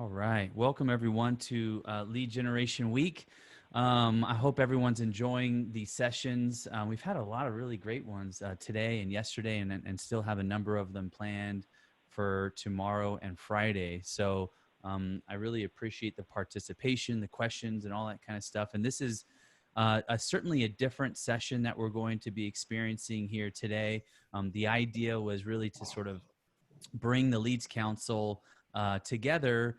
All right. Welcome, everyone, to Lead Generation Week. I hope everyone's enjoying the sessions. We've had a lot of really great ones today and yesterday, and still have a number of them planned for tomorrow and Friday. So I really appreciate the participation, the questions, and all that kind of stuff. And this is certainly a different session that we're going to be experiencing here today. The idea was really to sort of bring the Leads Council together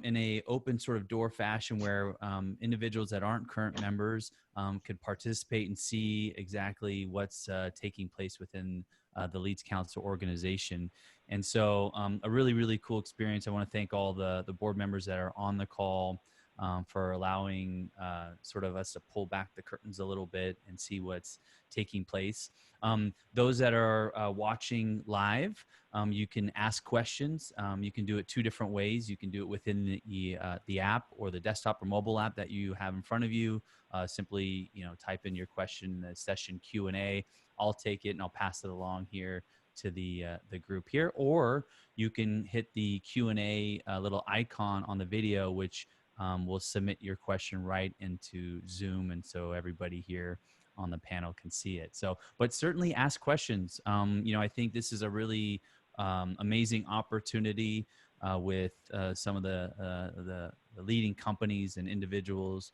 in a open sort of door fashion where individuals that aren't current members could participate and see exactly what's taking place within the Leads Council organization. And so a really, really cool experience. I want to thank all the board members that are on the call for allowing sort of us to pull back the curtains a little bit and see what's taking place. Those that are watching live, you can ask questions. You can do it two different ways. You can do it within the app or the desktop or mobile app that you have in front of you. Simply, type in your question in the session Q&A. I'll take it and I'll pass it along here to the group here. Or you can hit the Q&A little icon on the video, which will submit your question right into Zoom, and so everybody here on the panel can see it. So, but certainly ask questions. I think this is a really amazing opportunity with some of the leading companies and individuals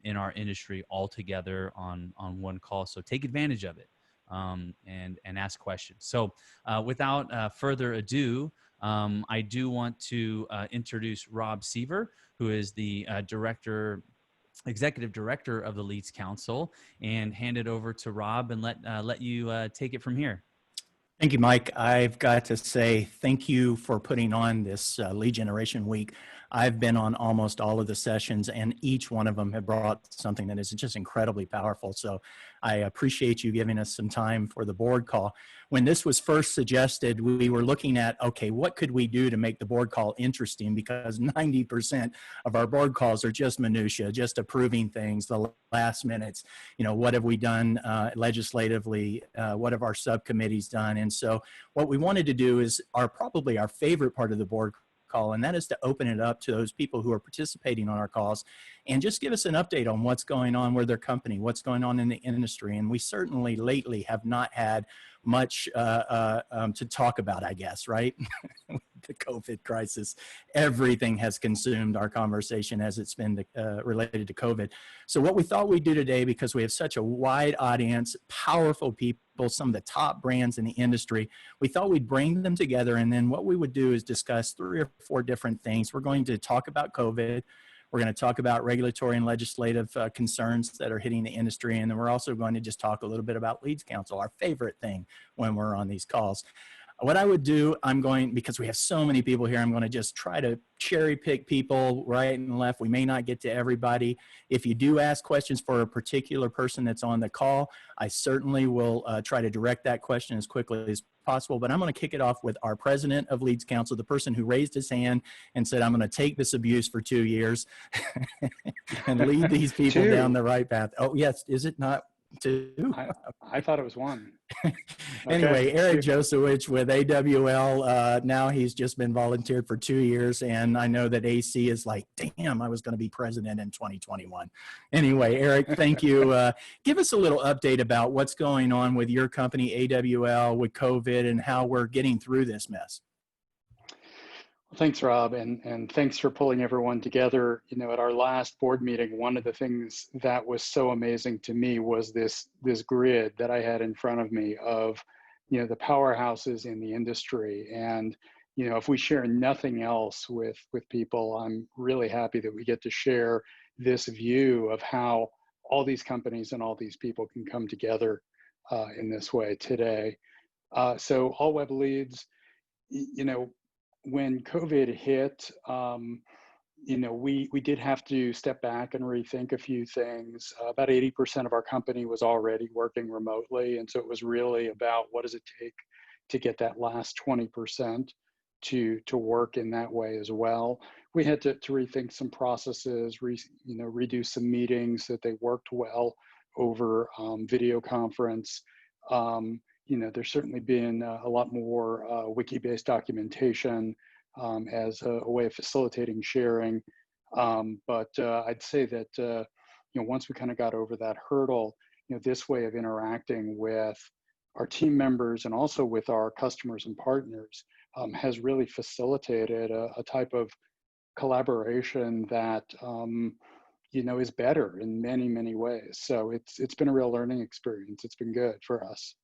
in our industry all together on one call. So take advantage of it and ask questions. So without further ado, I do want to introduce Rob Seaver, who is the executive director of the Leads Council, and hand it over to Rob and let you take it from here. Thank you, Mike. I've got to say thank you for putting on this Lead Generation Week. I've been on almost all of the sessions, and each one of them have brought something that is just incredibly powerful. So I appreciate you giving us some time for the board call. When this was first suggested, we were looking at, okay, what could we do to make the board call interesting? Because 90% of our board calls are just minutia, just approving things, the last minutes. What have we done legislatively? What have our subcommittees done? And so what we wanted to do is probably our favorite part of the board call, and that is to open it up to those people who are participating on our calls and just give us an update on what's going on with their company, what's going on in the industry. And we certainly lately have not had much to talk about, I guess, right? The COVID crisis, everything has consumed our conversation as it's been related to COVID. So what we thought we'd do today, because we have such a wide audience, powerful people, some of the top brands in the industry, we thought we'd bring them together, and then what we would do is discuss 3 or 4 different things. We're going to talk about COVID. We're going to talk about regulatory and legislative concerns that are hitting the industry, and then we're also going to just talk a little bit about Leads Council, our favorite thing when we're on these calls. What I would do, because we have so many people here, I'm going to just try to cherry pick people right and left. We may not get to everybody. If you do ask questions for a particular person that's on the call, I certainly will try to direct that question as quickly as possible. But I'm going to kick it off with our president of Leads Council, the person who raised his hand and said, I'm going to take this abuse for 2 years and lead these people down the right path. Oh, yes. Is it not 2? I thought it was 1. Anyway, Erik Josowitz with AWL. Now he's just been volunteered for 2 years, and I know that AC is like, damn, I was going to be president in 2021. Anyway, Erik, thank you. Give us a little update about what's going on with your company, AWL, with COVID, and how we're getting through this mess. Thanks, Rob, and thanks for pulling everyone together. At our last board meeting, one of the things that was so amazing to me was this grid that I had in front of me of, the powerhouses in the industry. And, if we share nothing else with people, I'm really happy that we get to share this view of how all these companies and all these people can come together in this way today. So All Web Leads, when COVID hit, we did have to step back and rethink a few things. About 80% of our company was already working remotely. And so it was really about what does it take to get that last 20% to work in that way as well. We had to rethink some processes, redo some meetings that they worked well over video conference. There's certainly been a lot more wiki-based documentation as a way of facilitating sharing. But I'd say that, once we kind of got over that hurdle, this way of interacting with our team members and also with our customers and partners has really facilitated a type of collaboration that, is better in many, many ways. So it's been a real learning experience. It's been good for us.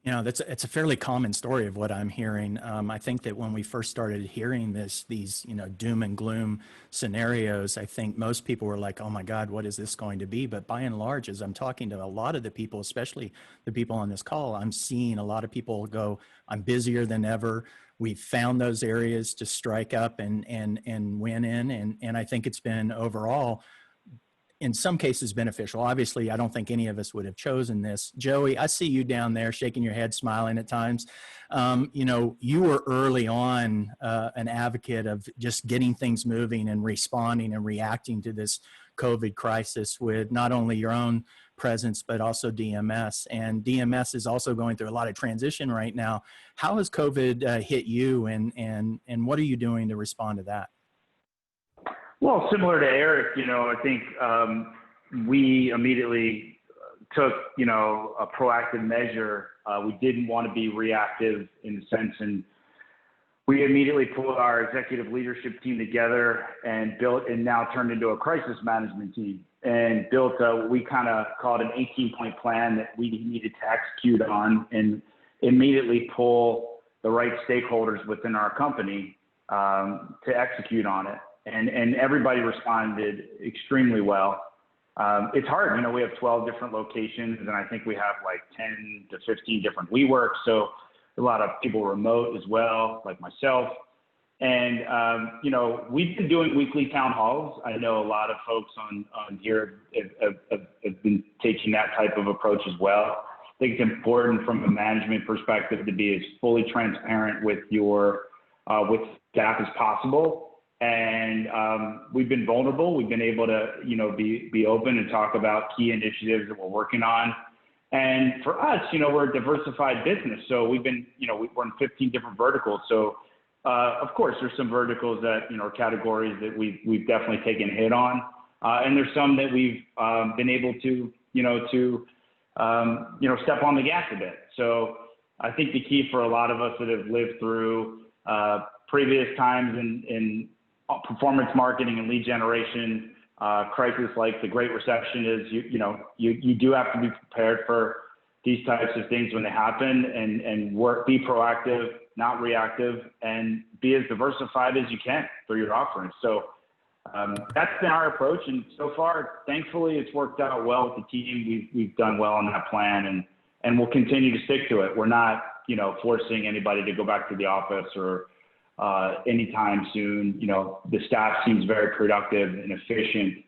It's a fairly common story of what I'm hearing. I think that when we first started hearing these doom and gloom scenarios, I think most people were like, oh my God, what is this going to be? But by and large, as I'm talking to a lot of the people, especially the people on this call, I'm seeing a lot of people go, I'm busier than ever. We've found those areas to strike up and win in. And I think it's been overall, in some cases, beneficial. Obviously, I don't think any of us would have chosen this. Joey, I see you down there shaking your head, smiling at times. You were early on an advocate of just getting things moving and responding and reacting to this COVID crisis with not only your own presence, but also DMS. And DMS is also going through a lot of transition right now. How has COVID hit you, and what are you doing to respond to that? Well, similar to Erik, I think we immediately took, a proactive measure. We didn't want to be reactive in the sense, and we immediately pulled our executive leadership team together and built, and now turned into a crisis management team, and built what we kind of called an 18-point plan that we needed to execute on and immediately pull the right stakeholders within our company to execute on it. And everybody responded extremely well. It's hard, we have 12 different locations, and I think we have like 10 to 15 different WeWorks. So a lot of people remote as well, like myself. And, we've been doing weekly town halls. I know a lot of folks on here have been taking that type of approach as well. I think it's important from a management perspective to be as fully transparent with your with staff as possible. And we've been vulnerable. We've been able to, be open and talk about key initiatives that we're working on. And for us, we're a diversified business. So we've been, we're in 15 different verticals. So of course, there's some verticals that, categories that we've definitely taken a hit on. And there's some that we've been able to, step on the gas a bit. So I think the key for a lot of us that have lived through previous times in performance marketing and lead generation crisis like the Great Recession is you do have to be prepared for these types of things when they happen, and be proactive, not reactive, and be as diversified as you can for your offerings. So that's been our approach, and so far, thankfully, it's worked out well with the team. We've done well on that plan, and we'll continue to stick to it. We're not forcing anybody to go back to the office or anytime soon. The staff seems very productive and efficient,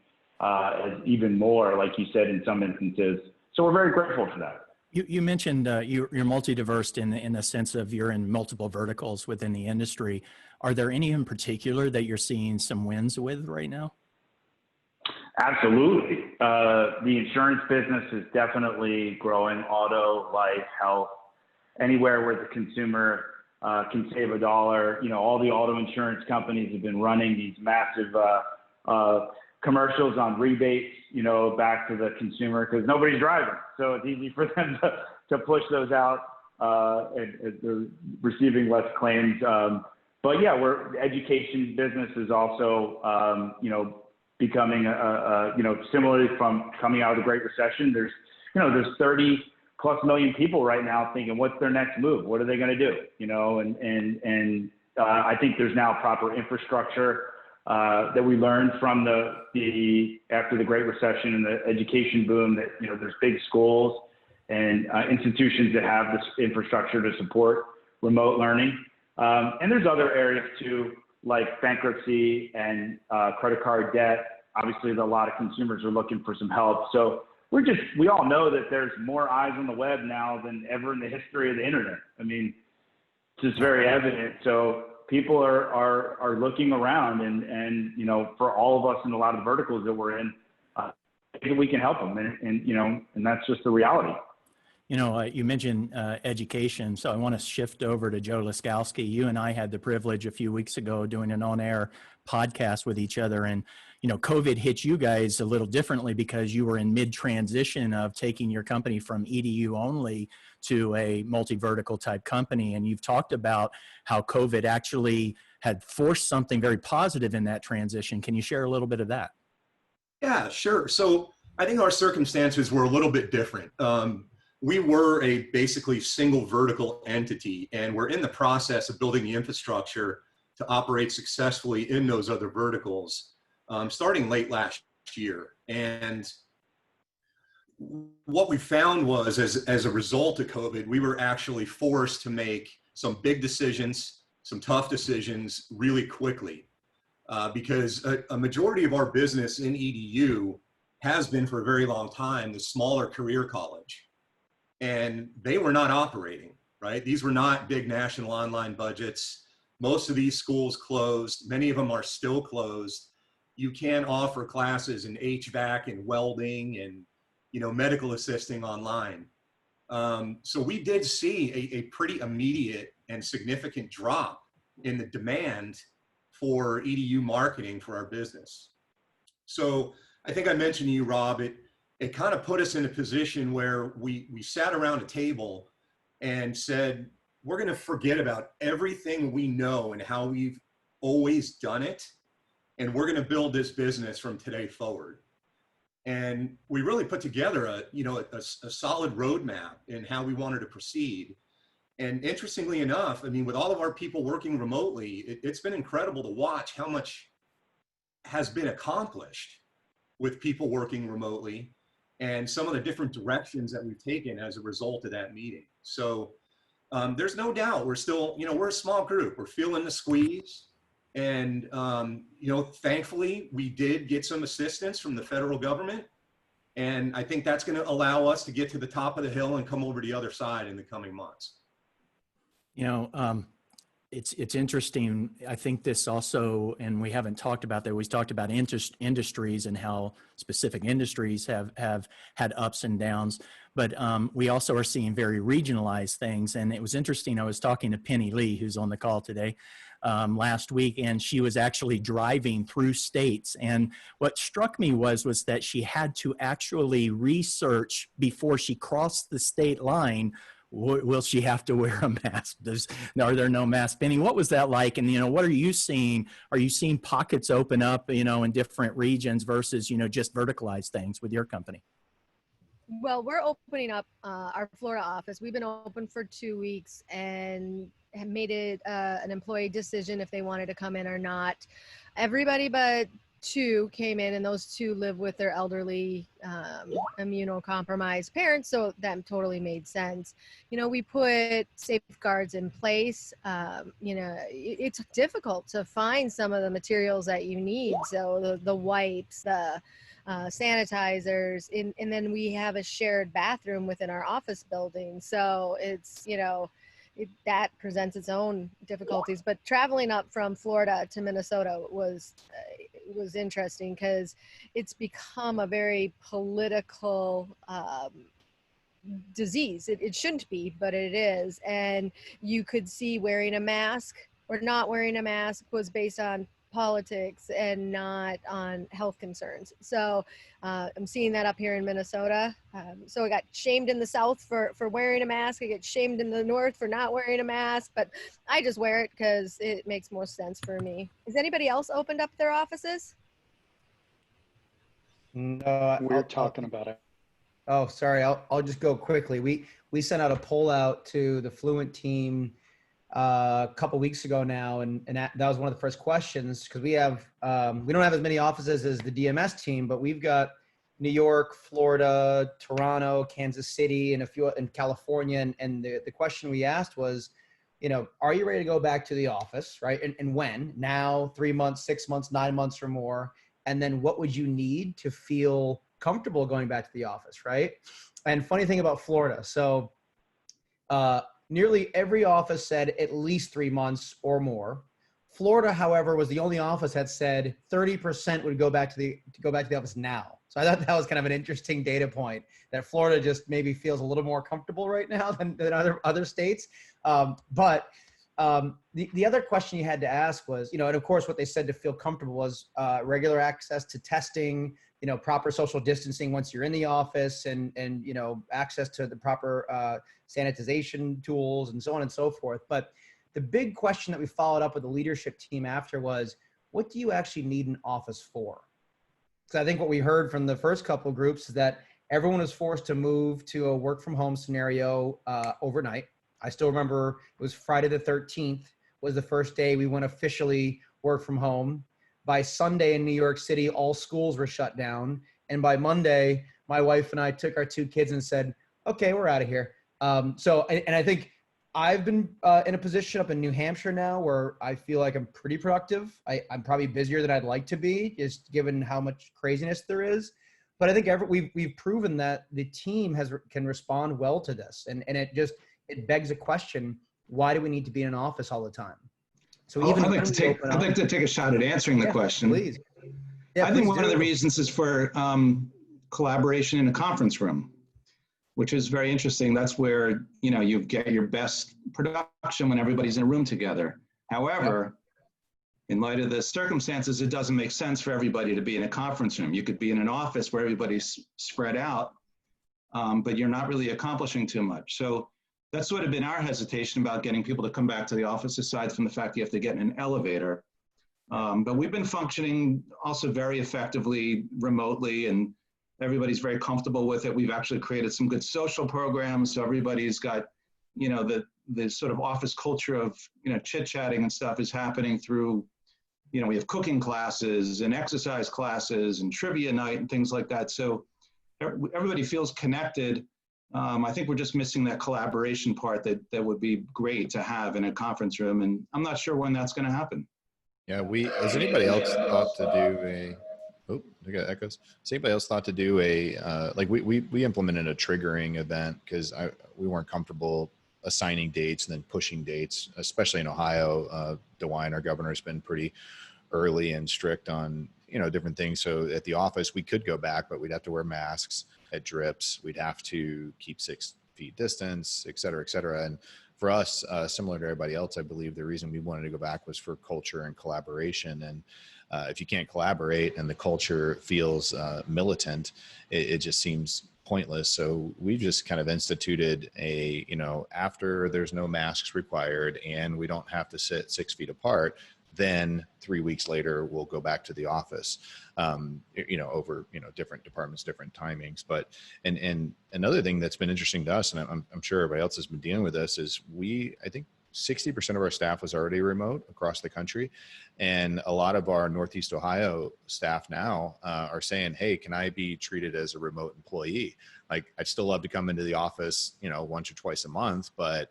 even more, like you said, in some instances. So we're very grateful for that. You mentioned you're multi-diverse in the sense of you're in multiple verticals within the industry. Are there any in particular that you're seeing some wins with right now? Absolutely. The insurance business is definitely growing. Auto, life, health, anywhere where the consumer can save a dollar. All the auto insurance companies have been running these massive commercials on rebates, back to the consumer because nobody's driving. So it's easy for them to push those out and they're receiving less claims. But yeah, education business is also, becoming similarly from coming out of the Great Recession. There's 30+ million people right now thinking, what's their next move? What are they going to do? I think there's now proper infrastructure that we learned from after the Great Recession and the education boom that, there's big schools and institutions that have this infrastructure to support remote learning. And there's other areas too, like bankruptcy and credit card debt. Obviously, a lot of consumers are looking for some help. So we all know that there's more eyes on the web now than ever in the history of the internet. I mean, it's just very evident. So people are looking around and for all of us in a lot of the verticals that we're in, we can help them. And that's just the reality. You know, you mentioned education, so I want to shift over to Joe Laskowski. You and I had the privilege a few weeks ago doing an on-air podcast with each other, and you know, COVID hit you guys a little differently because you were in mid-transition of taking your company from EDU only to a multi-vertical type company, and you've talked about how COVID actually had forced something very positive in that transition. Can you share a little bit of that? Yeah, sure. So I think our circumstances were a little bit different. We were a basically single vertical entity, and we're in the process of building the infrastructure to operate successfully in those other verticals, starting late last year. And what we found was, as a result of COVID, we were actually forced to make some big decisions, some tough decisions really quickly, because a majority of our business in EDU has been for a very long time the smaller career college. And they were not operating, right? These were not big national online budgets. Most of these schools closed. Many of them are still closed. You can't offer classes in HVAC and welding and, you know, medical assisting online. So we did see a pretty immediate and significant drop in the demand for EDU marketing for our business. So I think I mentioned to you, Rob, it kind of put us in a position where we sat around a table and said, we're going to forget about everything we know and how we've always done it. And we're going to build this business from today forward. And we really put together a solid roadmap in how we wanted to proceed. And interestingly enough, I mean, with all of our people working remotely, it's been incredible to watch how much has been accomplished with people working remotely, and some of the different directions that we've taken as a result of that meeting. So there's no doubt we're still, you know, we're a small group. We're feeling the squeeze. And, you know, thankfully, we did get some assistance from the federal government. And I think that's going to allow us to get to the top of the hill and come over the other side in the coming months. You know, it's interesting. I think this also, and we haven't talked about that, we talked about industries and how specific industries have had ups and downs, but we also are seeing very regionalized things. And it was interesting. I was talking to Penny Lee, who's on the call today, last week, and she was actually driving through states. And what struck me was that she had to actually research before she crossed the state line. Will she have to wear a mask? Are there no masks? Penny, what was that like? And, you know, what are you seeing? Are you seeing pockets open up, you know, in different regions versus, you know, just verticalized things with your company? Well, we're opening up our Florida office. We've been open for 2 weeks and have made it an employee decision if they wanted to come in or not. Everybody but 2 came in, and those 2 live with their elderly immunocompromised parents, so that totally made sense. You know, we put safeguards in place. You know, it's difficult to find some of the materials that you need, so the wipes, the sanitizers, and then we have a shared bathroom within our office building, so it's, you know, that presents its own difficulties. But traveling up from Florida to Minnesota was interesting because it's become a very political disease. It shouldn't be, but it is. And you could see wearing a mask or not wearing a mask was based on politics and not on health concerns. So I'm seeing that up here in Minnesota. So I got shamed in the South for wearing a mask. I get shamed in the North for not wearing a mask, but I just wear it because it makes more sense for me. Has anybody else opened up their offices? No, We're talking about it. Oh, sorry. I'll just go quickly. We sent out a poll out to the Fluent team a couple weeks ago now, and that was one of the first questions, because we don't have as many offices as the DMS team, but we've got New York, Florida, Toronto, Kansas City, and a few in California. And the question we asked was, you know, are you ready to go back to the office, right? And when? Now, 3 months, 6 months, 9 months or more? And then what would you need to feel comfortable going back to the office, right? And funny thing about Florida, so nearly every office said at least 3 months or more. Florida, however, was the only office that said 30% would go back to the office now. So I thought that was kind of an interesting data point that Florida just maybe feels a little more comfortable right now than other states. But the other question you had to ask was, and of course what they said to feel comfortable was regular access to testing, proper social distancing once you're in the office, and access to the proper sanitization tools and so on and so forth. But the big question that we followed up with the leadership team after was, what do you actually need an office for? Because I think what we heard from the first couple of groups is that everyone was forced to move to a work from home scenario overnight. I still remember it was Friday the 13th was the first day we went officially work from home. By Sunday in New York City, all schools were shut down. And by Monday, my wife and I took our 2 kids and said, okay, we're out of here. And I think I've been in a position up in New Hampshire now where I feel like I'm pretty productive. I'm probably busier than I'd like to be, just given how much craziness there is. But I think we've proven that the team can respond well to this. And it begs a question, why do we need to be in an office all the time? So I'd like to take a shot at answering the question. Please. Yeah, I think one of the reasons is for collaboration in a conference room, which is very interesting. That's where, you get your best production when everybody's in a room together. However, in light of the circumstances, it doesn't make sense for everybody to be in a conference room. You could be in an office where everybody's spread out, but you're not really accomplishing too much. So that's sort of been our hesitation about getting people to come back to the office, aside from the fact you have to get in an elevator. But we've been functioning also very effectively remotely, and everybody's very comfortable with it. We've actually created some good social programs. So everybody's got, the sort of office culture of, chit-chatting and stuff is happening through, we have cooking classes and exercise classes and trivia night and things like that. So everybody feels connected. I think we're just missing that collaboration part that would be great to have in a conference room. And I'm not sure when that's going to happen. Yeah, has anybody else thought to do I got echoes. Has anybody else thought to do we implemented a triggering event because we weren't comfortable assigning dates and then pushing dates, especially in Ohio. DeWine, our governor, has been pretty early and strict on, different things. So at the office, we could go back, but we'd have to wear masks at drips. We'd have to keep 6 feet distance, et cetera, et cetera. And for us, similar to everybody else, I believe the reason we wanted to go back was for culture and collaboration. And if you can't collaborate and the culture feels militant, it just seems pointless. So we've just kind of instituted after there's no masks required and we don't have to sit 6 feet apart, then 3 weeks later, we'll go back to the office, over, different departments, different timings. But, and another thing that's been interesting to us, and I'm sure everybody else has been dealing with this, is I think 60% of our staff was already remote across the country. And a lot of our Northeast Ohio staff now are saying, hey, can I be treated as a remote employee? Like, I'd still love to come into the office, once or twice a month, but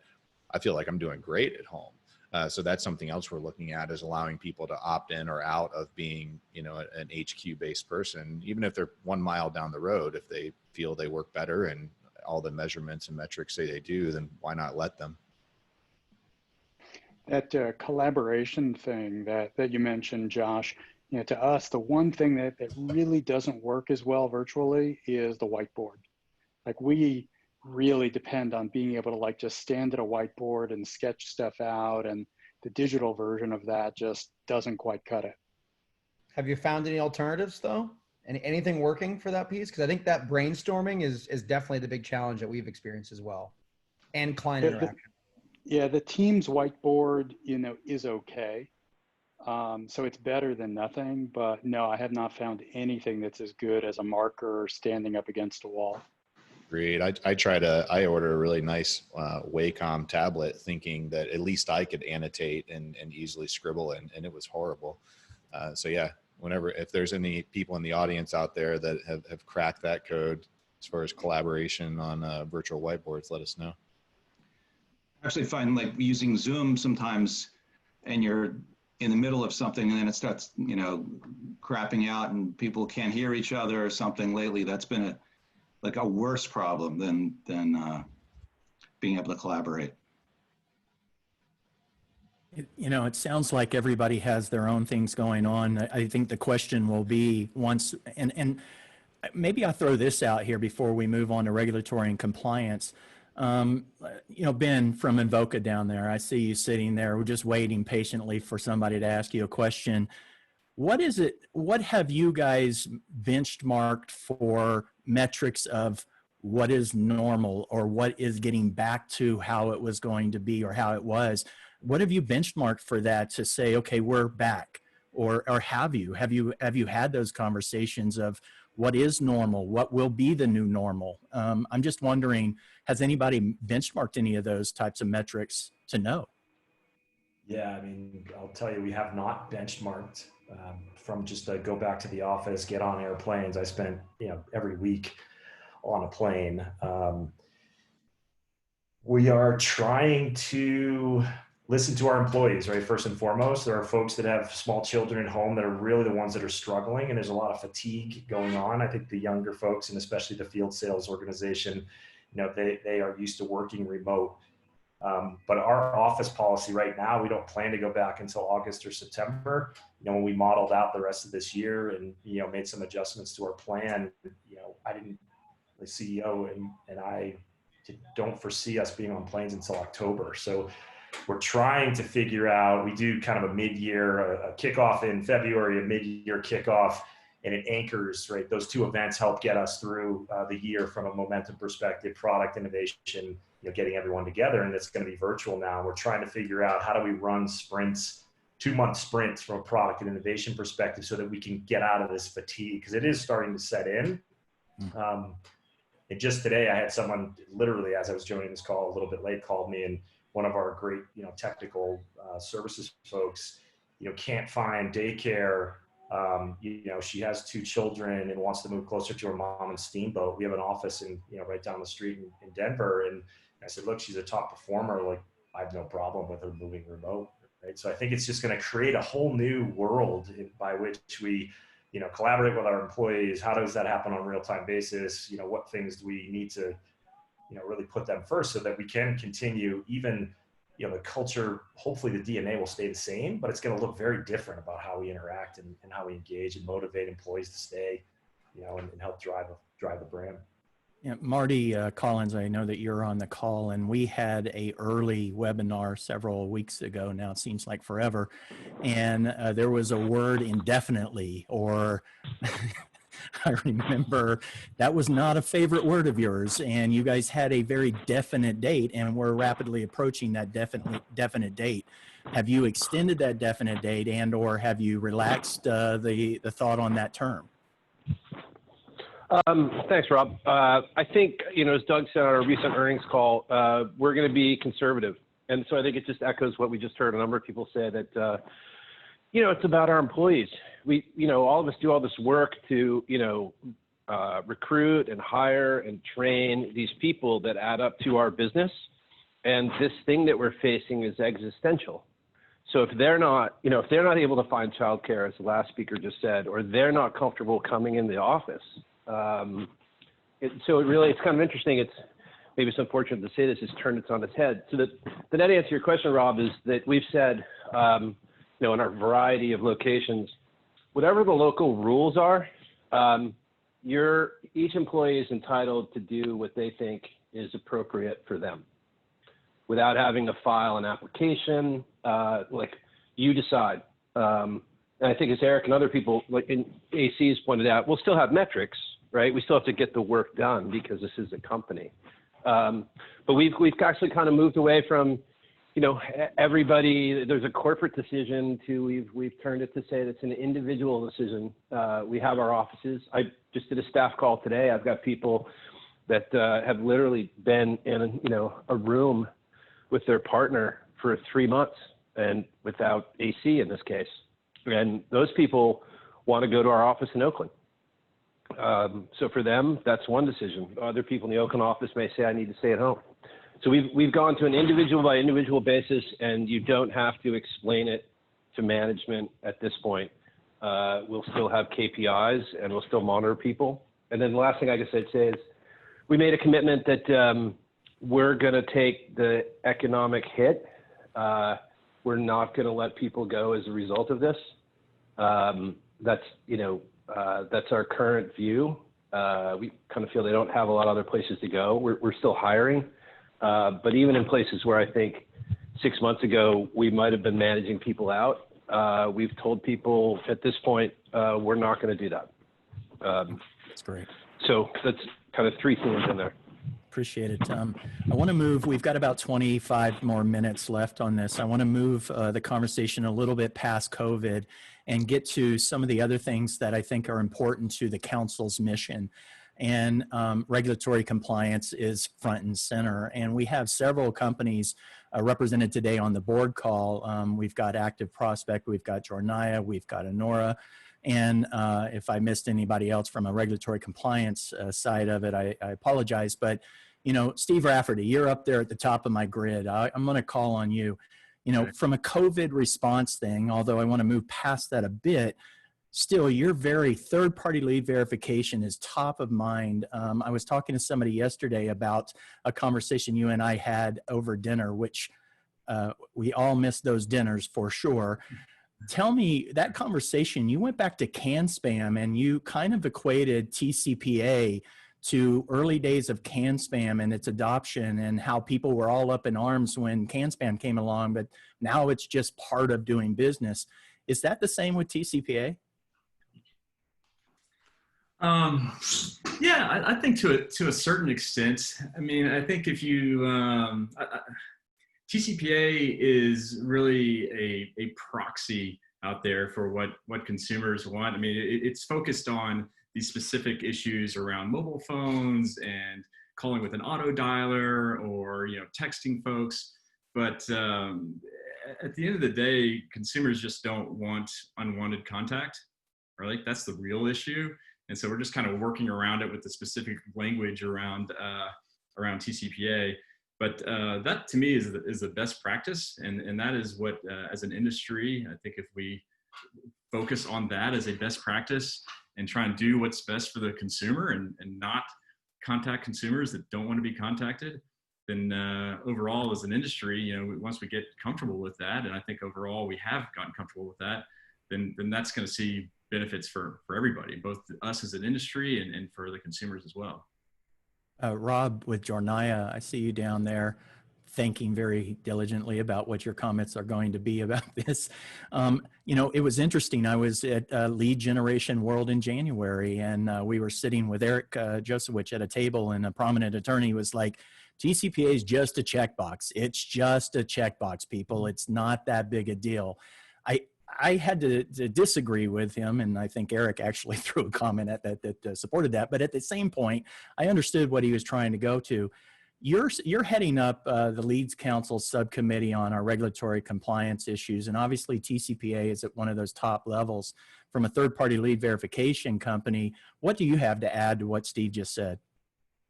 I feel like I'm doing great at home. So that's something else we're looking at, is allowing people to opt in or out of being, an HQ based person, even if they're 1 mile down the road. If they feel they work better and all the measurements and metrics say they do, then why not let them? That collaboration thing that you mentioned, Josh, to us, the one thing that really doesn't work as well virtually is the whiteboard. Like, we really depend on being able to just stand at a whiteboard and sketch stuff out, and the digital version of that just doesn't quite cut it. Have you found any alternatives though? Anything working for that piece? Because I think that brainstorming is definitely the big challenge that we've experienced as well, and client interaction. Yeah, the Teams whiteboard, is okay. So it's better than nothing, but no, I have not found anything that's as good as a marker standing up against a wall. Agreed. I ordered a really nice Wacom tablet, thinking that at least I could annotate and easily scribble, and it was horrible. So yeah, if there's any people in the audience out there that have cracked that code as far as collaboration on virtual whiteboards, let us know. I actually find using Zoom sometimes, and you're in the middle of something and then it starts, crapping out and people can't hear each other or something. Lately, that's been a worse problem than being able to collaborate. It sounds like everybody has their own things going on. I think the question will be and maybe I'll throw this out here before we move on to regulatory and compliance. Ben from Invoca down there, I see you sitting there. We're just waiting patiently for somebody to ask you a question. What have you guys benchmarked for metrics of what is normal or what is getting back to how it was going to be or how it was? What have you benchmarked for that to say, okay, we're back? Or have you had those conversations of what is normal? What will be the new normal? I'm just wondering, has anybody benchmarked any of those types of metrics to know? Yeah, I mean, I'll tell you, we have not benchmarked from just go back to the office, get on airplanes. I spent, every week on a plane. We are trying to listen to our employees, right? First and foremost, there are folks that have small children at home that are really the ones that are struggling, and there's a lot of fatigue going on. I think the younger folks, and especially the field sales organization, they are used to working remote. But our office policy right now, we don't plan to go back until August or September. When we modeled out the rest of this year and, made some adjustments to our plan, the CEO and I don't foresee us being on planes until October. So we're trying to figure out, we do kind of a mid-year, a kickoff in February, a mid-year kickoff, and it anchors, right? Those two events help get us through the year from a momentum perspective, product innovation, getting everyone together, and it's going to be virtual now. We're trying to figure out how do we run sprints, 2-month sprints from a product and innovation perspective so that we can get out of this fatigue, because it is starting to set in. And just today I had someone literally, as I was joining this call a little bit late, called me, and one of our great, technical services folks, can't find daycare. She has 2 children and wants to move closer to her mom in Steamboat. We have an office in, right down the street in Denver. And I said, look, she's a top performer. Like, I have no problem with her moving remote. Right. So I think it's just going to create a whole new world by which we, collaborate with our employees. How does that happen on a real-time basis? What things do we need to, really put them first so that we can continue even, the culture, hopefully the DNA will stay the same, but it's going to look very different about how we interact and how we engage and motivate employees to stay, and help drive the brand. Yeah, Marty Collins, I know that you're on the call, and we had a early webinar several weeks ago. Now it seems like forever. And there was a word indefinitely, or I remember that was not a favorite word of yours, and you guys had a very definite date, and we're rapidly approaching that definite date. Have you extended that definite date, and or have you relaxed the thought on that term? Thanks, Rob. I think, as Doug said on our recent earnings call, we're going to be conservative. And so I think it just echoes what we just heard a number of people say that, it's about our employees. We, all of us do all this work to, recruit and hire and train these people that add up to our business. And this thing that we're facing is existential. So if they're not, if they're not able to find childcare, as the last speaker just said, or they're not comfortable coming in the office, it's kind of interesting. Maybe it's unfortunate to say this, it's turned it on its head. So the net answer to your question, Rob, is that we've said, in our variety of locations, whatever the local rules are, each employee is entitled to do what they think is appropriate for them without having to file an application. Like, you decide. And I think as Erik and other people like in AC's pointed out, we'll still have metrics, right? We still have to get the work done because this is a company. But we've actually kind of moved away from, everybody, there's a corporate decision to we've turned it to say that's an individual decision. We have our offices. I just did a staff call today. I've got people that have literally been in, a room with their partner for 3 months and without AC in this case. And those people want to go to our office in Oakland. So for them, that's one decision. Other people in the Oakland office may say, I need to stay at home. So we've gone to an individual by individual basis, and you don't have to explain it to management at this point. We'll still have KPIs and we'll still monitor people. And then the last thing I guess I'd say is we made a commitment that we're going to take the economic hit. We're not going to let people go as a result of this. That's our current view. We kind of feel they don't have a lot of other places to go. We're still hiring, but even in places where I think 6 months ago we might have been managing people out, we've told people at this point we're not going to do that. That's great. So that's kind of three themes in there. Appreciate it. I want to move, we've got about 25 more minutes left on this. I want to move the conversation a little bit past COVID and get to some of the other things that I think are important to the council's mission. And regulatory compliance is front and center. And we have several companies represented today on the board call. We've got Active Prospect, we've got Jornaya, we've got Honora. And if I missed anybody else from a regulatory compliance side of it, I apologize. But, you know, Steve Rafferty, you're up there at the top of my grid. I'm going to call on you. You know, from a COVID response thing, although I want to move past that a bit, still, your very third-party lead verification is top of mind. I was talking to somebody yesterday about a conversation you and I had over dinner, which we all miss those dinners for sure. Tell me, that conversation, you went back to can spam and you kind of equated TCPA to early days of can spam and its adoption and how people were all up in arms when can spam came along, but now it's just part of doing business. Is that the same with TCPA? Yeah, I think to a certain extent. I mean, I think if you, TCPA is really a proxy out there for what consumers want. I mean, it's focused on these specific issues around mobile phones and calling with an auto dialer or, you know, texting folks. But at the end of the day, consumers just don't want unwanted contact, right? That's the real issue. And so we're just kind of working around it with the specific language around TCPA. But that to me is the best practice. And that is what, as an industry, I think if we focus on that as a best practice and try and do what's best for the consumer and not contact consumers that don't want to be contacted, then overall as an industry, you know, once we get comfortable with that, and I think overall we have gotten comfortable with that, then that's going to see benefits for everybody, both us as an industry and for the consumers as well. Rob with Jornaya, I see you down there thinking very diligently about what your comments are going to be about this. You know, it was interesting. I was at Lead Generation World in January, and we were sitting with Erik Josowitz at a table, and a prominent attorney was like, TCPA is just a checkbox. It's just a checkbox, people. It's not that big a deal. I had to disagree with him, and I think Erik actually threw a comment at that supported that. But at the same point, I understood what he was trying to go to. You're heading up the Leads Council subcommittee on our regulatory compliance issues, and obviously TCPA is at one of those top levels. From a third-party lead verification company, what do you have to add to what Steve just said?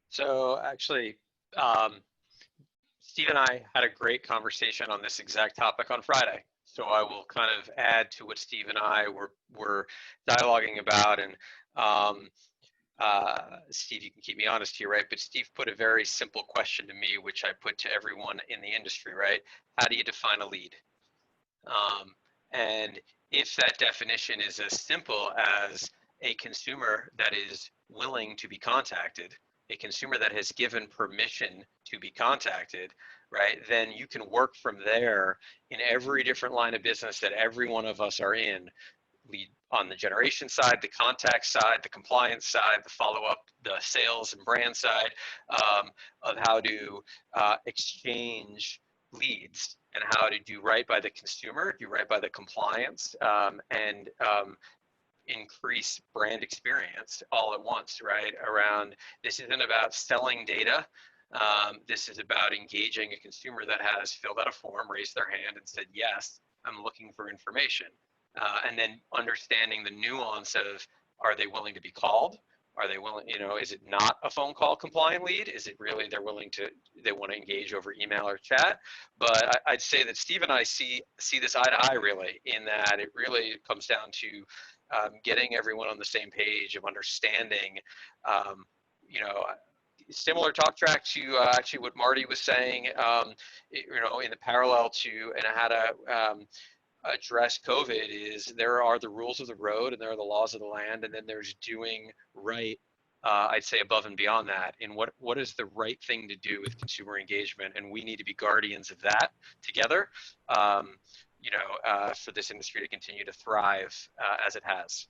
So actually, Steve and I had a great conversation on this exact topic on Friday. So I will kind of add to what Steve and I were dialoguing about. And Steve, you can keep me honest here, right? But Steve put a very simple question to me, which I put to everyone in the industry, right? How do you define a lead? And if that definition is as simple as a consumer that is willing to be contacted, a consumer that has given permission to be contacted, right, then you can work from there in every different line of business that every one of us are in. Lead on the generation side, the contact side, the compliance side, the follow-up, the sales and brand side, of how to exchange leads and how to do right by the consumer, do right by the compliance, and increase brand experience all at once, right? Around, this isn't about selling data. This is about engaging a consumer that has filled out a form, raised their hand and said, yes, I'm looking for information. And then understanding the nuance of, are they willing to be called? Are they willing, you know, is it not a phone call compliant lead? Is it really they want to engage over email or chat? But I'd say that Steve and I see this eye to eye really, in that it really comes down to getting everyone on the same page of understanding, you know, similar talk track to actually what Marty was saying, you know, in the parallel to, and how to address COVID is, there are the rules of the road and there are the laws of the land, and then there's doing right I'd say above and beyond that, in what is the right thing to do with consumer engagement, and we need to be guardians of that together, for this industry to continue to thrive as it has.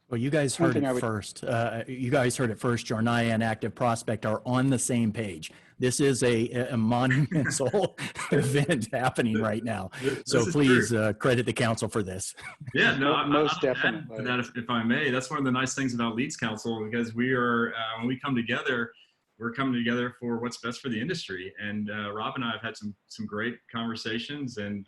Well, you guys heard it first. You guys heard it first. Jornaya and Active Prospect are on the same page. This is a monumental event happening right now. So please credit the council for this. Yeah, no, most I'll definitely. add to that if I may. That's one of the nice things about LeadsCouncil, because we are when we come together, we're coming together for what's best for the industry. And Rob and I have had some great conversations, and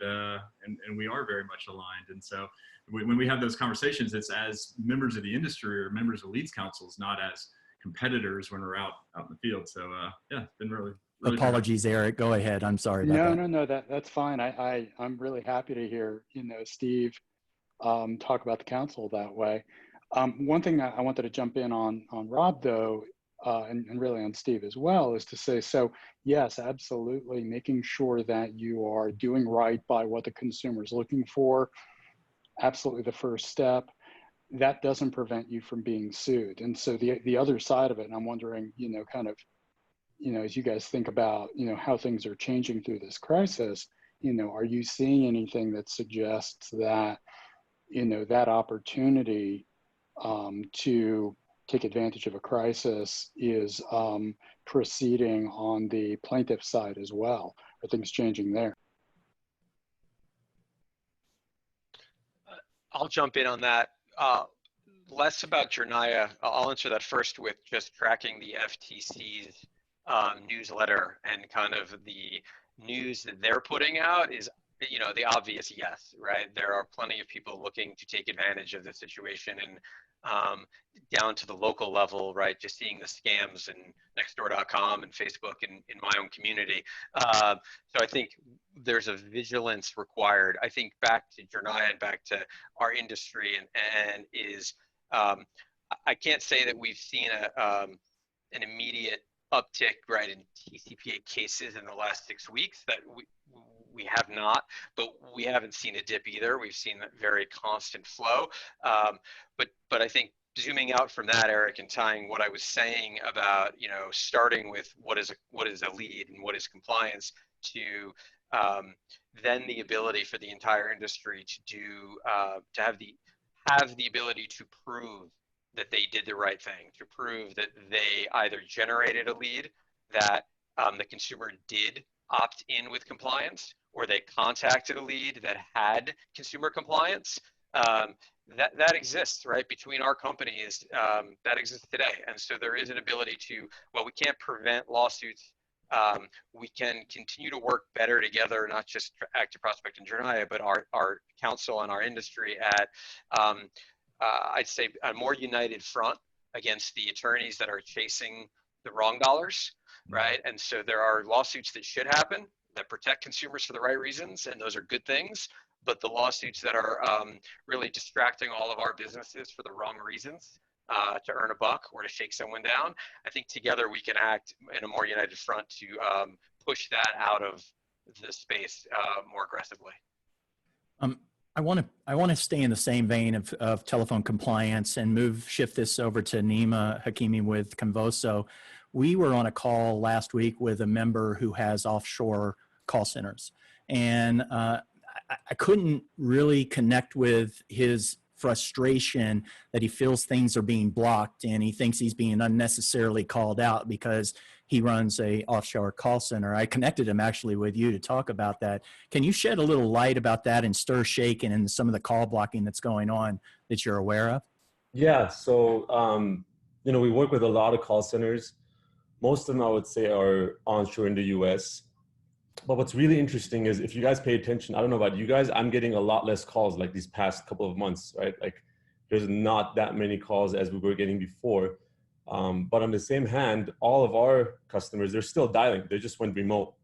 we are very much aligned. And so when we have those conversations, it's as members of the industry or members of LeadsCouncils, not as competitors when we're out in the field. So yeah, it's been really Apologies, Erik. Go ahead. I'm sorry about that. No, that's fine. I'm really happy to hear, Steve talk about the council that way. One thing I wanted to jump in on Rob, though, and really on Steve as well, is to say, so yes, absolutely, making sure that you are doing right by what the consumer is looking for, absolutely the first step. That doesn't prevent you from being sued. And so the other side of it, and I'm wondering, as you guys think about, how things are changing through this crisis, are you seeing anything that suggests that, that opportunity to take advantage of a crisis is proceeding on the plaintiff side as well? Are things changing there? I'll jump in on that. Less about Jornaya. I'll answer that first with just tracking the FTC's newsletter, and kind of the news that they're putting out is, the obvious yes, right? There are plenty of people looking to take advantage of the situation, and down to the local level, right? Just seeing the scams and Nextdoor.com and Facebook in my own community. So I think there's a vigilance required. I think back to Jornaya and back to our industry, and is I can't say that we've seen an immediate uptick, right, in TCPA cases in the last 6 weeks. That we have not, but we haven't seen a dip either. We've seen a very constant flow. But I think zooming out from that, Erik, and tying what I was saying about, starting with what is a lead and what is compliance, to then the ability for the entire industry to have the ability to prove that they did the right thing, to prove that they either generated a lead, that the consumer did opt in with compliance, or they contacted a lead that had consumer compliance. That exists, right, between our companies. That exists today. And so there is an ability to, well, we can't prevent lawsuits. We can continue to work better together, not just Active Prospect and Jornaya, but our council and our industry at, I'd say, a more united front against the attorneys that are chasing the wrong dollars, right? And so there are lawsuits that should happen that protect consumers for the right reasons, and those are good things. But the lawsuits that are really distracting all of our businesses for the wrong reasons, to earn a buck or to shake someone down, I think together we can act in a more united front to push that out of the space more aggressively. I want to stay in the same vein of telephone compliance and shift this over to Nima Hakimi with Convoso. We were on a call last week with a member who has offshore call centers, and I couldn't really connect with his frustration that he feels things are being blocked, and he thinks he's being unnecessarily called out because he runs a offshore call center. I connected him actually with you to talk about that. Can you shed a little light about that and stir shaking and some of the call blocking that's going on that you're aware of? Yeah, so we work with a lot of call centers. Most of them, I would say, are onshore in the US. But what's really interesting is, if you guys pay attention, I don't know about you guys, I'm getting a lot less calls like these past couple of months, right? Like, there's not that many calls as we were getting before. But on the same hand, all of our customers, they're still dialing. They just went remote.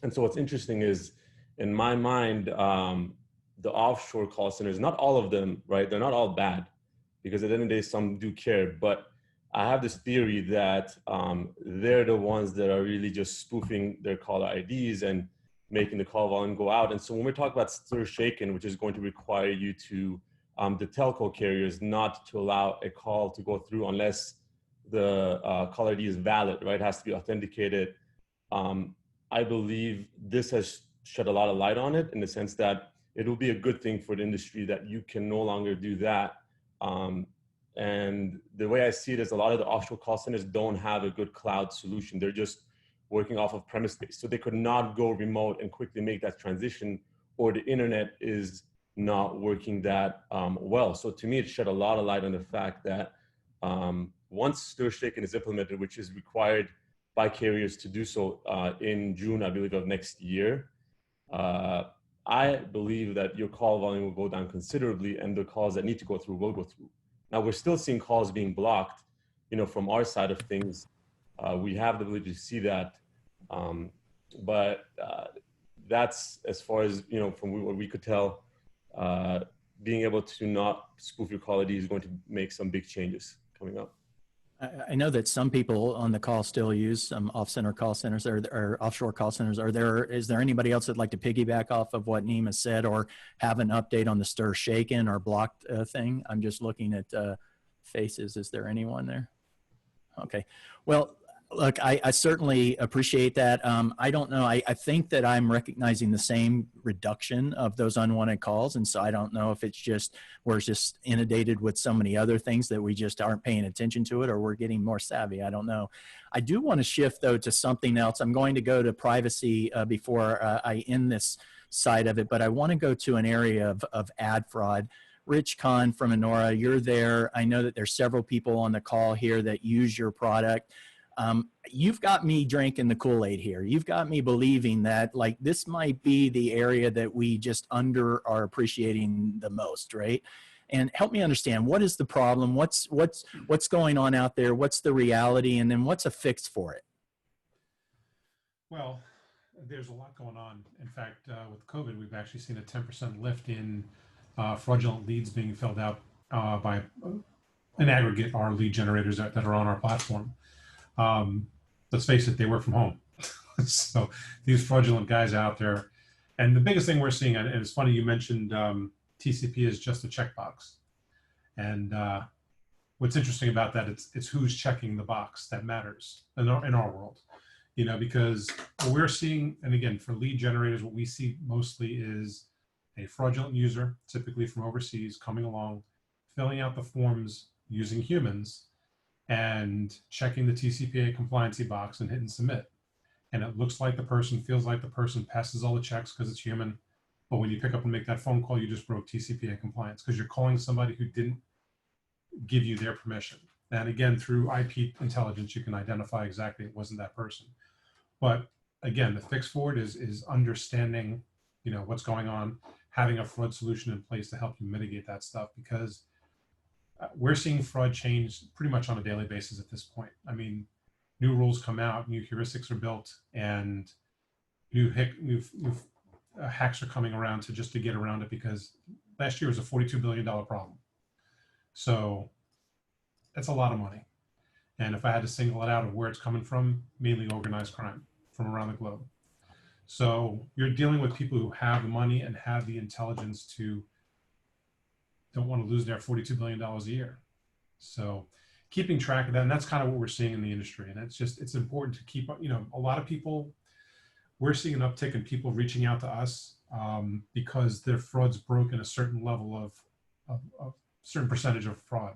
And so what's interesting is, in my mind, the offshore call centers, not all of them, right? They're not all bad, because at the end of the day, some do care. But I have this theory that they're the ones that are really just spoofing their caller IDs and making the call volume go out. And so when we're talking about stir shaken, which is going to require you to, the telco carriers, not to allow a call to go through unless the caller ID is valid, right? It has to be authenticated. I believe this has shed a lot of light on it in the sense that it will be a good thing for the industry that you can no longer do that. And the way I see it is a lot of the offshore call centers don't have a good cloud solution. They're just working off of premise space. So they could not go remote and quickly make that transition, or the internet is not working that well. So to me, it shed a lot of light on the fact that once Stir Shaken is implemented, which is required by carriers to do so in June, I believe, of next year, I believe that your call volume will go down considerably, and the calls that need to go through will go through. Now, we're still seeing calls being blocked, from our side of things. We have the ability to see that, but that's as far as, from what we could tell, being able to not spoof your call ID is going to make some big changes coming up. I know that some people on the call still use some off-center call centers or offshore call centers. Is there anybody else that'd like to piggyback off of what Nima said, or have an update on the Stir Shaken or blocked thing? I'm just looking at faces. Is there anyone there? Okay. Well, look, I certainly appreciate that. I don't know. I think that I'm recognizing the same reduction of those unwanted calls. And so I don't know if it's just, we're just inundated with so many other things that we just aren't paying attention to it, or we're getting more savvy. I don't know. I do want to shift though to something else. I'm going to go to privacy before I end this side of it, but I want to go to an area of ad fraud. Rich Kahn from Enora, you're there. I know that there's several people on the call here that use your product. You've got me drinking the Kool-Aid here. You've got me believing that like this might be the area that we just are appreciating the most, right? And help me understand, what is the problem? What's going on out there? What's the reality? And then what's a fix for it? Well, there's a lot going on. In fact, with COVID, we've actually seen a 10% lift in fraudulent leads being filled out by an aggregate, our lead generators that are on our platform. Let's face it, they work from home. So these fraudulent guys out there, and the biggest thing we're seeing, and it's funny you mentioned TCP is just a checkbox. And what's interesting about that, it's who's checking the box that matters in our world, because what we're seeing, and again, for lead generators, what we see mostly is a fraudulent user, typically from overseas, coming along, filling out the forms using humans, and checking the TCPA compliancy box and hitting submit. And it looks like the person, feels like the person passes all the checks because it's human. But when you pick up and make that phone call, you just broke TCPA compliance because you're calling somebody who didn't give you their permission. And again, through IP intelligence, you can identify exactly it wasn't that person. But again, the fix for it is understanding, what's going on, having a fraud solution in place to help you mitigate that stuff, because we're seeing fraud change pretty much on a daily basis at this point. I mean, new rules come out, new heuristics are built, and new hacks are coming around to get around it, because last year was a $42 billion problem. So that's a lot of money. And if I had to single it out of where it's coming from, mainly organized crime from around the globe. So you're dealing with people who have the money and have the intelligence to don't want to lose their $42 billion a year. So keeping track of that, and that's kind of what we're seeing in the industry. And it's important to keep, a lot of people, we're seeing an uptick in people reaching out to us because their fraud's broken a certain level of certain percentage of fraud.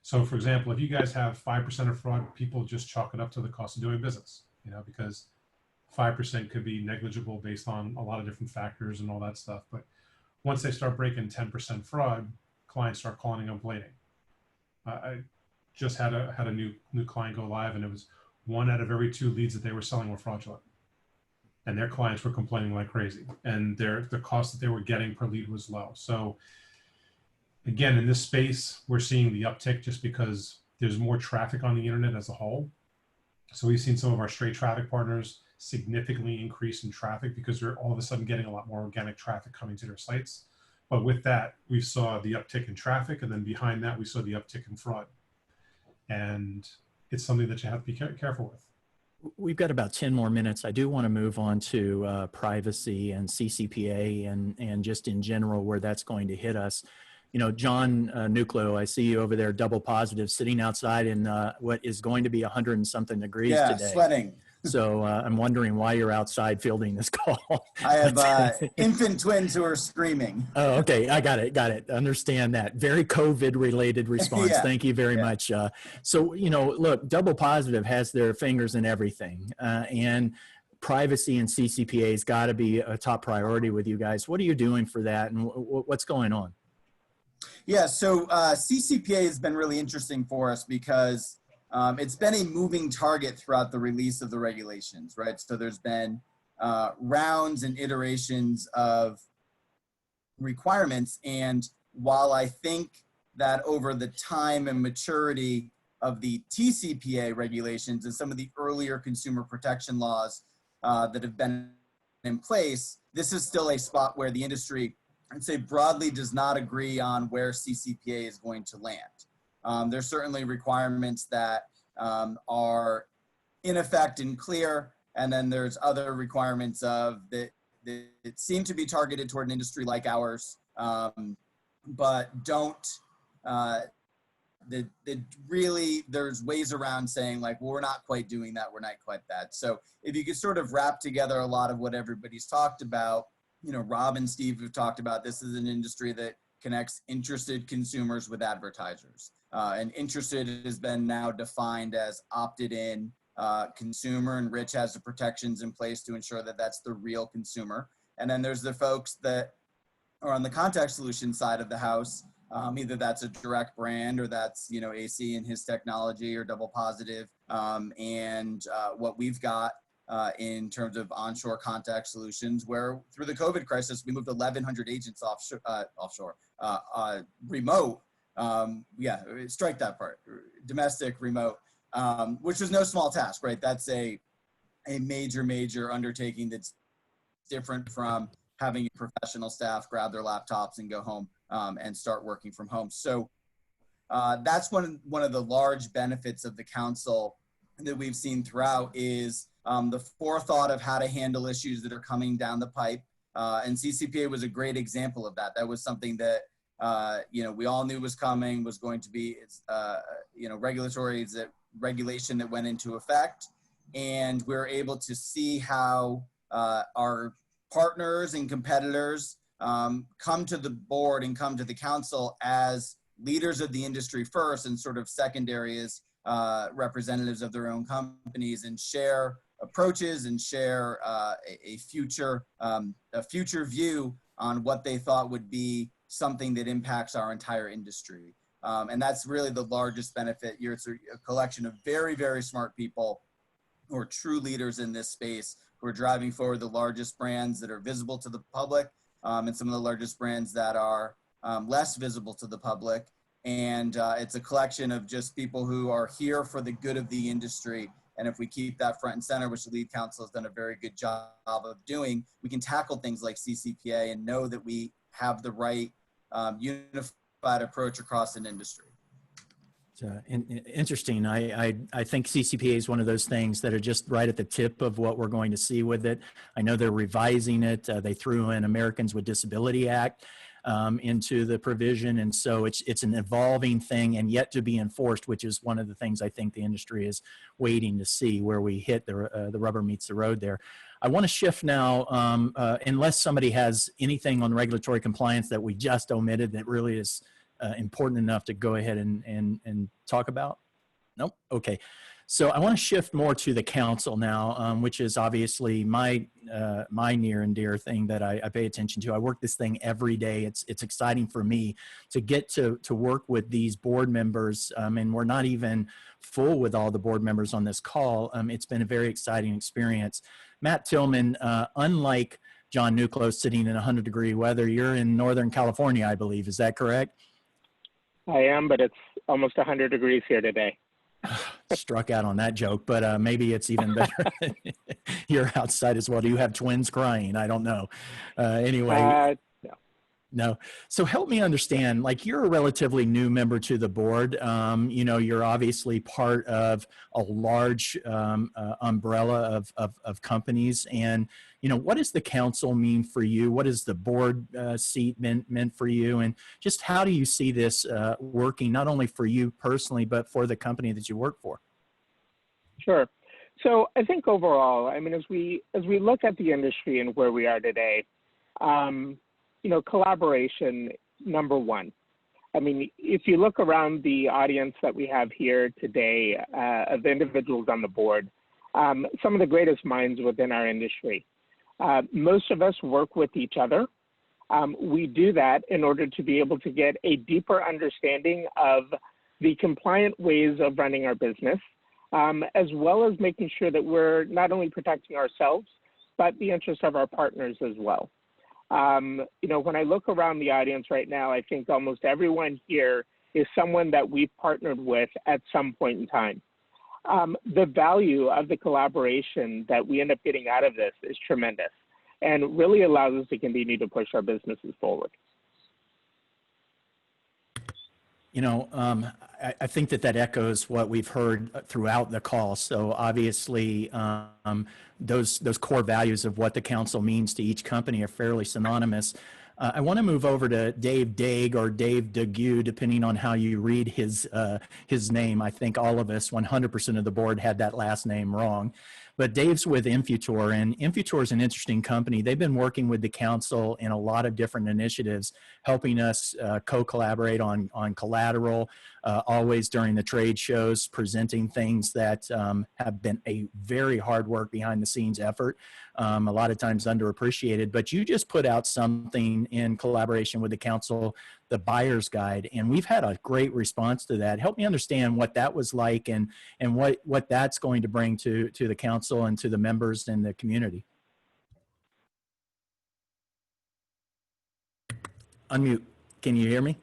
So for example, if you guys have 5% of fraud, people just chalk it up to the cost of doing business, because 5% could be negligible based on a lot of different factors and all that stuff. But once they start breaking 10% fraud, clients start calling and complaining. I just had a new client go live, and it was 1 out of every 2 leads that they were selling were fraudulent, and their clients were complaining like crazy, and the cost that they were getting per lead was low. So again, in this space, we're seeing the uptick just because there's more traffic on the internet as a whole. So we've seen some of our straight traffic partners significantly increase in traffic because they're all of a sudden getting a lot more organic traffic coming to their sites. But with that, we saw the uptick in traffic, and then behind that, we saw the uptick in fraud. And it's something that you have to be careful with. We've got about 10 more minutes. I do want to move on to privacy and CCPA and just in general where that's going to hit us. John Nuclo, I see you over there, DoublePositive, sitting outside in what is going to be 100 and something degrees today. Sweating. So I'm wondering why you're outside fielding this call. I have infant twins who are screaming. Oh, okay. I got it. Understand that. Very COVID-related response. Yeah. Thank you very much. So, look, DoublePositive has their fingers in everything. And privacy and CCPA has got to be a top priority with you guys. What are you doing for that, and what's going on? Yeah, so CCPA has been really interesting for us because it's been a moving target throughout the release of the regulations, right? So there's been rounds and iterations of requirements. And while I think that over the time and maturity of the TCPA regulations and some of the earlier consumer protection laws that have been in place, this is still a spot where the industry, I'd say, broadly does not agree on where CCPA is going to land. There's certainly requirements that are in effect and clear, and then there's other requirements that seem to be targeted toward an industry like ours, but don't. Really, there's ways around saying like, well, we're not quite doing that, we're not quite that. So if you could sort of wrap together a lot of what everybody's talked about, Rob and Steve have talked about, this is an industry that connects interested consumers with advertisers. And interested has been now defined as opted in consumer, and Rich has the protections in place to ensure that that's the real consumer. And then there's the folks that are on the contact solution side of the house. Either that's a direct brand or that's, AC and his technology or DoublePositive. And what we've got in terms of onshore contact solutions, where through the COVID crisis, we moved 1,100 agents remote. Strike that part, domestic, remote, which was no small task, right? That's a major undertaking that's different from having professional staff grab their laptops and go home and start working from home. So that's one of the large benefits of the council that we've seen throughout is the forethought of how to handle issues that are coming down the pipe. And CCPA was a great example of that. That was something that, we all knew was coming, was going to be, regulation that went into effect. And we were able to see how our partners and competitors come to the board and come to the council as leaders of the industry first, and sort of secondary as representatives of their own companies, and share approaches and share a future view on what they thought would be something that impacts our entire industry. And that's really the largest benefit. It's a collection of very, very smart people who are true leaders in this space, who are driving forward the largest brands that are visible to the public, and some of the largest brands that are less visible to the public. And it's a collection of just people who are here for the good of the industry. And if we keep that front and center, which the LeadsCouncil has done a very good job of doing, we can tackle things like CCPA and know that we have the right unified approach across an industry. Interesting. I think CCPA is one of those things that are just right at the tip of what we're going to see with it. I know they're revising it. They threw in Americans with Disability Act into the provision. And so it's an evolving thing and yet to be enforced, which is one of the things I think the industry is waiting to see where we hit the rubber meets the road there. I want to shift now, unless somebody has anything on regulatory compliance that we just omitted that really is important enough to go ahead and talk about? Nope. Okay. So I want to shift more to the council now, which is obviously my near and dear thing that I pay attention to. I work this thing every day. It's exciting for me to get to work with these board members, and we're not even full with all the board members on this call. It's been a very exciting experience. Matt Tillman, unlike John Nuclo sitting in 100-degree weather, you're in Northern California, I believe. Is that correct? I am, but it's almost 100 degrees here today. Struck out on that joke, but maybe it's even better. You're outside as well. Do you have twins crying? I don't know. Anyway. No. No. So help me understand, like you're a relatively new member to the board. You know, you're obviously part of a large umbrella of companies. And, you know, what does the council mean for you? What does the board seat meant for you? And just how do you see this working, not only for you personally, but for the company that you work for? Sure. So I think overall, I mean, as we look at the industry and where we are today, you know, collaboration, number one. I mean, if you look around the audience that we have here today of the individuals on the board, some of the greatest minds within our industry. Most of us work with each other. We do that in order to be able to get a deeper understanding of the compliant ways of running our business, as well as making sure that we're not only protecting ourselves, but the interests of our partners as well. You know, when I look around the audience right now, I think almost everyone here is someone that we've partnered with at some point in time. The value of the collaboration that we end up getting out of this is tremendous and really allows us to continue to push our businesses forward. You know, I think that echoes what we've heard throughout the call. So obviously, those core values of what the council means to each company are fairly synonymous. I want to move over to Dave Dague or Dave Dague, depending on how you read his name. I think all of us, 100% of the board, had that last name wrong. But Dave's with Infutor, and Infutor is an interesting company. They've been working with the council in a lot of different initiatives, helping us co-collaborate on collateral, always during the trade shows, presenting things that have been a very hard work behind the scenes effort, a lot of times underappreciated. But you just put out something in collaboration with the council, the Buyer's Guide, and we've had a great response to that. Help me understand what that was like and what that's going to bring to the council and to the members and the community. Unmute. Can you hear me?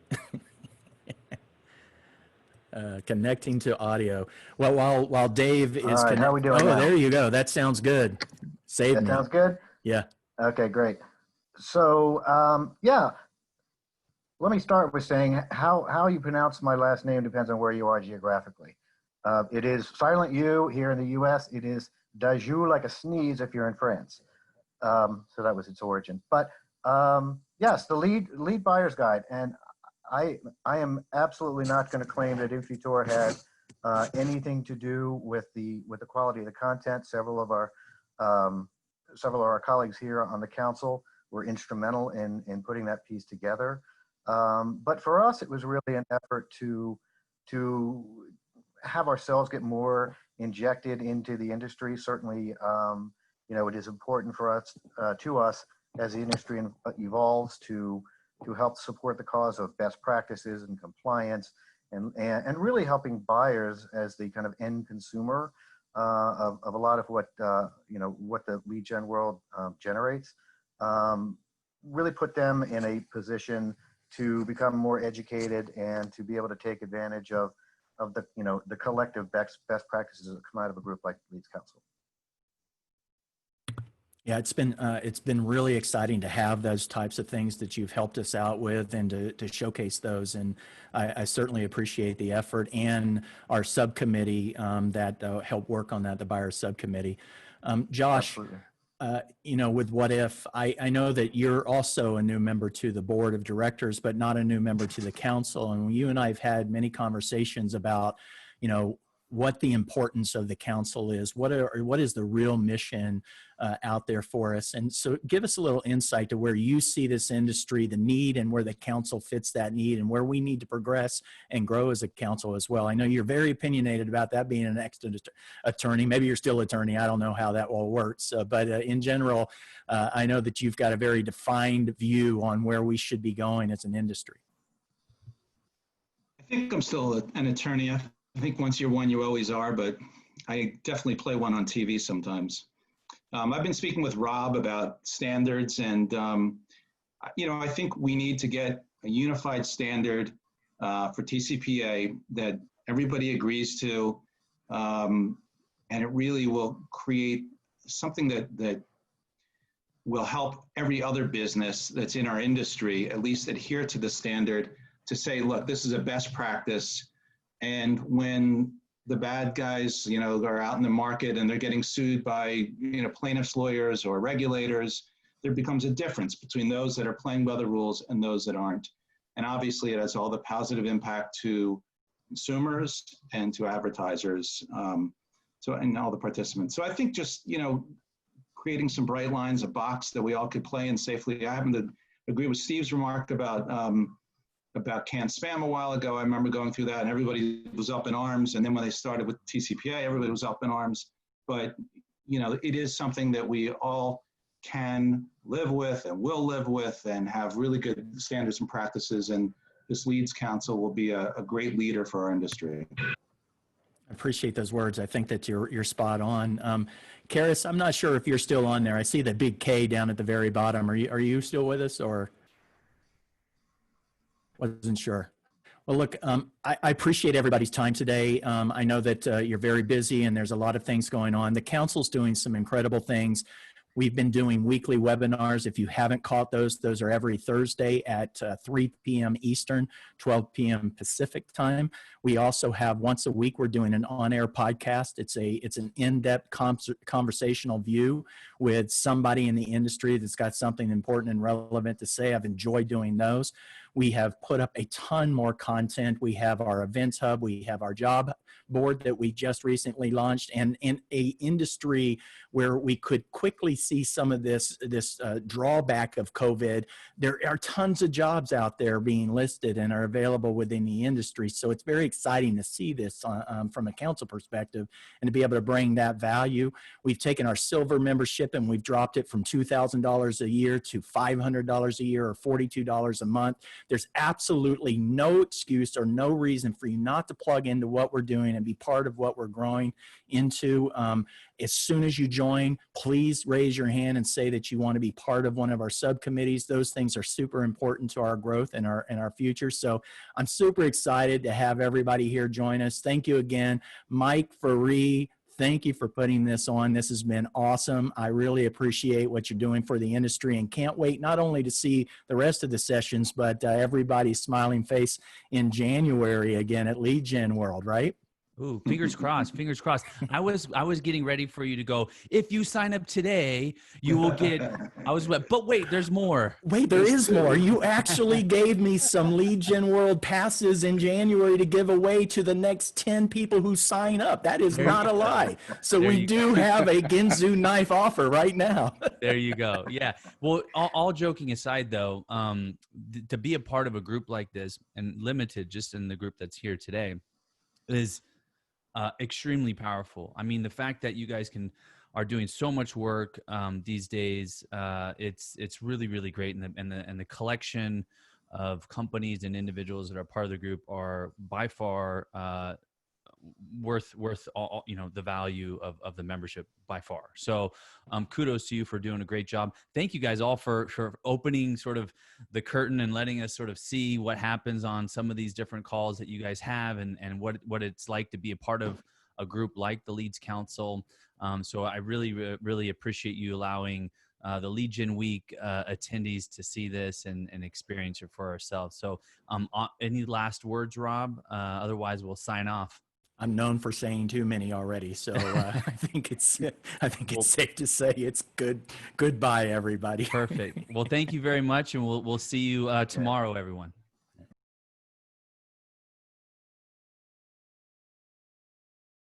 Connecting to audio. Well, while Dave is all right, how are we doing now? There you go. That sounds good. Save me. That sounds good? Yeah. Okay, great. So, yeah, let me start with saying how you pronounce my last name depends on where you are geographically. It is silent U here in the US. It is Dajou, like a sneeze if you're in France. So that was its origin. But yes, the lead buyer's guide. And I am absolutely not going to claim that Infutor had anything to do with the quality of the content. Several of our colleagues here on the council were instrumental in putting that piece together. But for us, it was really an effort to have ourselves get more injected into the industry. Certainly, you know, it is important for us to us as the industry evolves to help support the cause of best practices and compliance, and really helping buyers as the kind of end consumer of a lot of what you know, what the lead gen world generates. Really put them in a position to become more educated and to be able to take advantage of the, you know, the collective best practices that come out of a group like LeadsCouncil. Yeah, it's been really exciting to have those types of things that you've helped us out with and to showcase those. And I certainly appreciate the effort and our subcommittee that helped work on that, the buyer subcommittee. Josh, you know, with Whatif, I know that you're also a new member to the board of directors, but not a new member to the council. And you and I have had many conversations about, you know, what the importance of the council is, what is the real mission out there for us. And so give us a little insight to where you see this industry, the need, and where the council fits that need, and where we need to progress and grow as a council as well. I know you're very opinionated about that, being an ex-attorney. Maybe you're still attorney. I don't know how that all works. But in general, I know that you've got a very defined view on where we should be going as an industry. I think I'm still an attorney. I think once you're one, you always are, but I definitely play one on TV sometimes. I've been speaking with Rob about standards, and you know, I think we need to get a unified standard for TCPA that everybody agrees to, and it really will create something that will help every other business that's in our industry at least adhere to the standard to say, look, this is a best practice. And when the bad guys, are out in the market and they're getting sued by, plaintiffs' lawyers or regulators, there becomes a difference between those that are playing by the rules and those that aren't. And obviously it has all the positive impact to consumers and to advertisers, and all the participants. So I think just, creating some bright lines, a box that we all could play in safely. I happen to agree with Steve's remark about canned spam a while ago. I remember going through that and everybody was up in arms. And then when they started with TCPA, everybody was up in arms. But, it is something that we all can live with and will live with and have really good standards and practices. And this Leads Council will be a great leader for our industry. I appreciate those words. I think that you're spot on. Karis, I'm not sure if you're still on there. I see the big K down at the very bottom. Are you still with us, or? Wasn't sure. Well, look, I appreciate everybody's time today. I know that you're very busy and there's a lot of things going on. The council's doing some incredible things. We've been doing weekly webinars. If you haven't caught those are every Thursday at 3 p.m. Eastern, 12 p.m. Pacific time. We also have once a week, we're doing an on-air podcast. It's an in-depth conversational view with somebody in the industry that's got something important and relevant to say. I've enjoyed doing those. We have put up a ton more content. We have our events hub. We have our job board that we just recently launched, and in a industry where we could quickly see some of this drawback of COVID. There are tons of jobs out there being listed and are available within the industry. So it's very exciting to see this from a council perspective and to be able to bring that value. We've taken our silver membership and we've dropped it from $2,000 a year to $500 a year or $42 a month. There's absolutely no excuse or no reason for you not to plug into what we're doing and be part of what we're growing into. As soon as you join, please raise your hand and say that you want to be part of one of our subcommittees. Those things are super important to our growth and our future. So I'm super excited to have everybody here join us. Thank you again, Mike, Faree. Thank you for putting this on. This has been awesome. I really appreciate what you're doing for the industry and can't wait not only to see the rest of the sessions, but everybody's smiling face in January again at Lead Gen World, right? Ooh, fingers crossed, fingers crossed. I was getting ready for you to go, if you sign up today, you will get, but wait, there's more. Wait, there is more. You actually gave me some Lead Gen World passes in January to give away to the next 10 people who sign up. That is not a lie. So we do have a Ginzu knife offer right now. There you go. Yeah. Well, all joking aside though, to be a part of a group like this and limited just in the group that's here today is extremely powerful. I mean, the fact that you guys are doing so much work these days, it's really, really great. And the collection of companies and individuals that are part of the group are by far worth all, the value of the membership by far. So kudos to you for doing a great job. Thank you guys all for opening sort of the curtain and letting us sort of see what happens on some of these different calls that you guys have and what it's like to be a part of a group like the Leads Council. So I really, really appreciate you allowing the Lead Gen Week attendees to see this and experience it for ourselves. So any last words, Rob? Otherwise we'll sign off. I'm known for saying too many already, so I think it's safe to say it's goodbye, everybody. Perfect. Well, thank you very much, and we'll see you tomorrow, everyone.